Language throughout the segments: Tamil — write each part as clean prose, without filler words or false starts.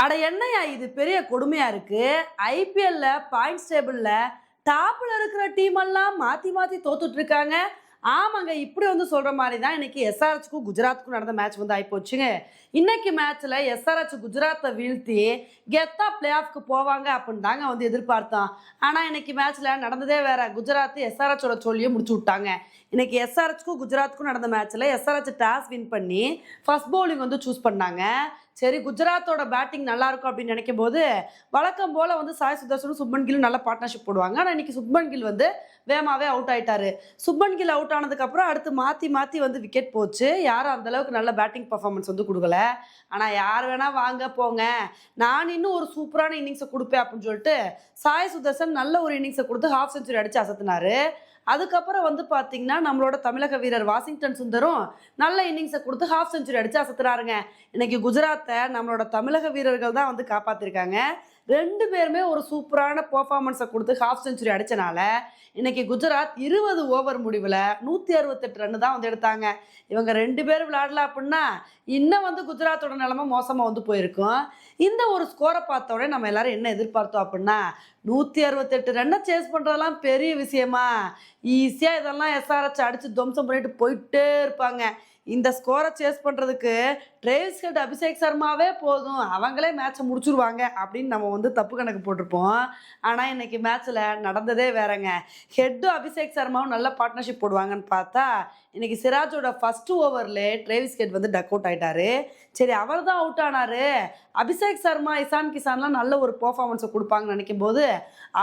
அட என்னய்யா இது பெரிய கொடுமையா இருக்கு. ஐபிஎல்ல பாயிண்ட்ஸ் டேபிள்ல டாப்ல இருக்கிற டீம் எல்லாம் மாத்தி மாத்தி தோத்துட்டு இருக்காங்க. ஆமாங்க, இப்படி வந்து சொல்ற மாதிரி தான் இன்னைக்கு எஸ்ஆர்எச்சுக்கும் குஜராத்துக்கும் நடந்த மேட்ச் வந்து ஆயிப்போச்சுங்க. இன்னைக்கு மேட்ச்ல எஸ்ஆர்எச் குஜராத்தை வீழ்த்தி கெத்தா பிளே ஆஃப்க்கு போவாங்க அப்படின்னு தாங்க வந்து எதிர்பார்த்தோம். ஆனா இன்னைக்கு மேட்ச்ல நடந்ததே வேற. குஜராத் எஸ்ஆர்எச்சோட சொல்லியே முடிச்சு விட்டாங்க. இன்னைக்கு எஸ்ஆர்எச்சுக்கும் குஜராத்துக்கும் நடந்த மேட்ச்ல எஸ்ஆர்எச் டாஸ் வின் பண்ணி ஃபர்ஸ்ட் பவுலிங் வந்து சூஸ் பண்ணாங்க. சரி, குஜராத்தோட பேட்டிங் நல்லா இருக்கும் அப்படின்னு நினைக்கும் போது வழக்கம் போல வந்து சாய் சுதர்சனும் சுப்மன் கில்லும் நல்ல பார்ட்னர்ஷிப் போடுவாங்க. ஆனால் இன்னைக்கு சுப்மன் கில் வந்து வேகமாவே அவுட் ஆயிட்டாரு. சுப்மன் கில் அவுட் ஆனதுக்கு அப்புறம் அடுத்து மாத்தி மாத்தி வந்து விக்கெட் போச்சு. யாரும் அந்த அளவுக்கு நல்ல பேட்டிங் பர்ஃபார்மன்ஸ் வந்து கொடுக்கல. ஆனா யார் வேணா வாங்க போங்க, நான் இன்னும் ஒரு சூப்பரான இன்னிங்ஸை கொடுப்பேன் அப்படின்னு சொல்லிட்டு சாய் சுதர்சன் நல்ல ஒரு இன்னிங்ஸை கொடுத்து ஹாஃப் செஞ்சுரி அடிச்சு அசத்தினாரு. அதுக்கப்புறம் வந்து பார்த்தீங்கன்னா நம்மளோட தமிழக வீரர் வாஷிங்டன் சுந்தரும் நல்ல இன்னிங்ஸை கொடுத்து ஹாஃப் செஞ்சுரி அடிச்சு அசத்துறாருங்க. இன்னைக்கு குஜராத்தை நம்மளோட தமிழக வீரர்கள் தான் வந்து காப்பாத்திருக்காங்க. ரெண்டு பேருமே ஒரு சூப்பரான பெர்ஃபார்மன்ஸை கொடுத்து ஹாஃப் செஞ்சுரி அடிச்சனால இன்னைக்கு குஜராத் 20 ஓவர் முடிவில் 168 ரன் தான் வந்து எடுத்தாங்க. இவங்க ரெண்டு பேரும் விளையாடல அப்படின்னா இன்னும் வந்து குஜராத்தோட நிலைமை மோசமாக வந்து போயிருக்கும். இந்த ஒரு ஸ்கோரை பார்த்த உடனே நம்ம எல்லாரும் என்ன எதிர்பார்த்தோம் அப்படின்னா 168 ரன்னை சேஸ் பண்ணுறதெல்லாம் பெரிய விஷயமா, ஈஸியாக இதெல்லாம் எஸ்ஆர்எச் அடித்து துவம்சம் பண்ணிட்டு போயிட்டே இருப்பாங்க. இந்த ஸ்கோரை சேஸ் பண்ணுறதுக்கு ட்ரேவிஸ் ஹெட், அபிஷேக் சர்மாவே போதும், அவங்களே மேட்சை முடிச்சுருவாங்க அப்படின்னு நம்ம வந்து தப்பு கணக்கு போட்டிருப்போம். ஆனால் இன்னைக்கு மேட்ச்சில் நடந்ததே வேறங்க. ஹெட்டும் அபிஷேக் சர்மாவும் நல்ல பார்ட்னர்ஷிப் போடுவாங்கன்னு பார்த்தா இன்னைக்கு சிராஜோட ஃபர்ஸ்ட் ஓவர்லேயே ட்ரேவிஸ் ஹெட் வந்து டக் அவுட் ஆயிட்டாரு. சரி, அவர் தான் அவுட் ஆனாரு, அபிஷேக் சர்மா, இசான் கிசான்லாம் நல்ல ஒரு பெர்ஃபார்மன்ஸை கொடுப்பாங்கன்னு நினைக்கும் போது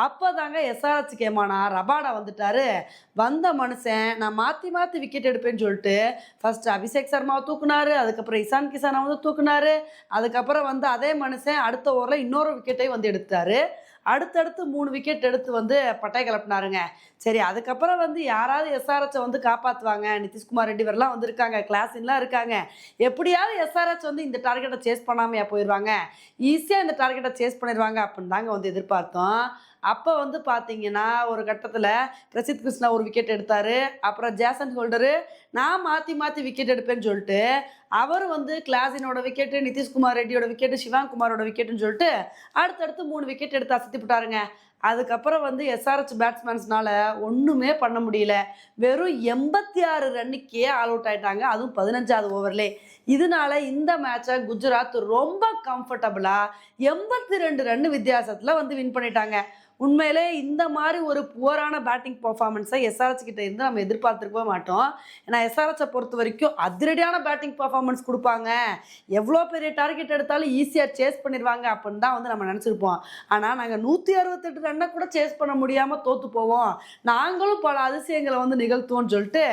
அப்போ தாங்க எஸ்ஆர்எச் கேமானா ரபாடா வந்துட்டாரு. வந்த மனுஷன் நான் மாற்றி மாற்றி விக்கெட் எடுப்பேன்னு சொல்லிட்டு ஃபர்ஸ்ட் அபிஷேக் சர்மாவை தூக்குனாரு, அதுக்கப்புறம் இசான் கிசானை வந்து தூக்குனாரு, அதுக்கப்புறம் வந்து அதே மனுஷன் அடுத்த ஓவரில் இன்னொரு விக்கெட்டையும் வந்து எடுத்தாரு. அடுத்தடுத்து 3 விக்கெட் எடுத்து வந்து பட்டை கிளப்பினாருங்க. சரி, அதுக்கப்புறம் வந்து யாராவது எஸ்ஆர்எச்சை வந்து காப்பாற்றுவாங்க, நிதிஷ்குமார் ரெட்டி வரலாம் வந்திருக்காங்க, கிளாஸின்லாம் இருக்காங்க, எப்படியாவது எஸ்ஆர்எச் வந்து இந்த டார்கெட்டை சேஸ் பண்ணாமையா போயிடுவாங்க, ஈஸியாக இந்த டார்கெட்டை சேஸ் பண்ணிடுவாங்க அப்படின்னு தாங்க வந்து எதிர்பார்த்தோம். அப்போ வந்து பார்த்தீங்கன்னா ஒரு கட்டத்தில் பிரசித் கிருஷ்ணா ஒரு விக்கெட் எடுத்தார். அப்புறம் ஜேசன் ஹோல்டரு நான் மாற்றி மாற்றி விக்கெட் எடுப்பேன்னு சொல்லிட்டு அவர் வந்து கிளாஸினோட விக்கெட்டு, நிதிஷ்குமார் ரெட்டியோட விக்கெட்டு, சிவாங் குமாரோட விக்கெட்டுன்னு சொல்லிட்டு அடுத்தடுத்து 3 விக்கெட் எடுத்து அசத்தி விட்டாருங்க. அதுக்கப்புறம் வந்து எஸ்ஆர்எச் பேட்ஸ்மேன்ஸ்னால ஒன்றுமே பண்ண முடியல. வெறும் 86 ரன்னுக்கே ஆல் அவுட் ஆயிட்டாங்க, அதுவும் 15வது ஓவர்லே. இதனால இந்த மேட்சை குஜராத் ரொம்ப கம்ஃபர்டபுளாக 82 ரன் வித்தியாசத்தில் வந்து வின் பண்ணிட்டாங்க. உண்மையிலே இந்த மாதிரி ஒரு புவரான பேட்டிங் பர்ஃபார்மன்ஸை எஸ்ஆர்எச் கிட்ட இருந்து நம்ம எதிர்பார்த்துருக்கவே மாட்டோம். ஏன்னா எஸ்ஆர்எச்சை பொறுத்த வரைக்கும் அதிரடியான பேட்டிங் பர்ஃபார்மன்ஸ் கொடுப்பாங்க, எவ்வளோ பெரிய டார்கெட் எடுத்தாலும் ஈஸியாக சேஸ் பண்ணிடுவாங்க அப்படின்னு தான் வந்து நம்ம நினச்சிருப்போம். ஆனால் நாங்கள் 168 ரன்னை கூட சேஸ் பண்ண முடியாமல் தோற்று போவோம், நாங்களும் பல அதிசயங்களை வந்து நிகழ்த்துவோம்னு சொல்லிட்டு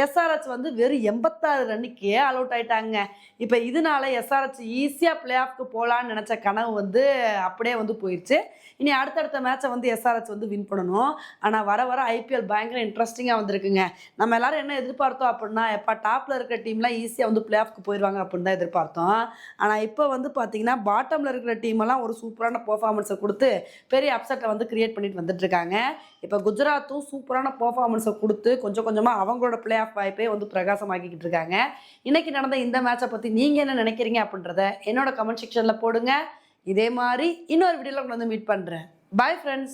எஸ்ஆர்எச் வந்து வெறும் 86 ரன்னுக்கே ஆல் அவுட் ஆயிட்டாங்க. இப்போ இதனால எஸ்ஆர்எச் ஈஸியாக பிளே ஆஃப்க்கு போகலான்னு நினச்ச கனவு வந்து அப்படியே வந்து போயிடுச்சு. இனி அடுத்தடுத்த மேட்சை வந்து எஸ்ஆர்எச் வந்து வின் பண்ணணும். ஆனால் வர வர ஐபிஎல் பயங்கர இன்ட்ரெஸ்டிங்காக வந்திருக்குங்க. நம்ம எல்லாரும் என்ன எதிர்பார்த்தோம் அப்படின்னா எப்போ டாப்பில் இருக்கிற டீம்லாம் ஈஸியாக வந்து பிளே ஆஃப்க்கு போயிடுவாங்க அப்படின்னு தான் எதிர்பார்த்தோம். ஆனால் இப்போ வந்து பார்த்தீங்கன்னா பாட்டமில் இருக்கிற டீமெல்லாம் ஒரு சூப்பரான பெர்ஃபார்மன்ஸை கொடுத்து பெரிய அப்செட்டை வந்து கிரியேட் பண்ணிட்டு வந்துட்டு இருக்காங்க. இப்போ குஜராத்தும் சூப்பரான பெர்ஃபார்மன்ஸை கொடுத்து கொஞ்சம் கொஞ்சமாக அவங்களோட பிளே ஆஃப் வாய்ப்பை வந்து பிரகாசமாக்கிக்கிட்டு இருக்காங்க. இன்னைக்கு நடந்த இந்த மேட்சை பற்றி நீங்கள் என்ன நினைக்கிறீங்க அப்படின்றத என்னோட கமெண்ட் செக்ஷனில் போடுங்க. இதே மாதிரி இன்னொரு வீடியோவில் வந்து மீட் பண்ணுறேன். Bye friends.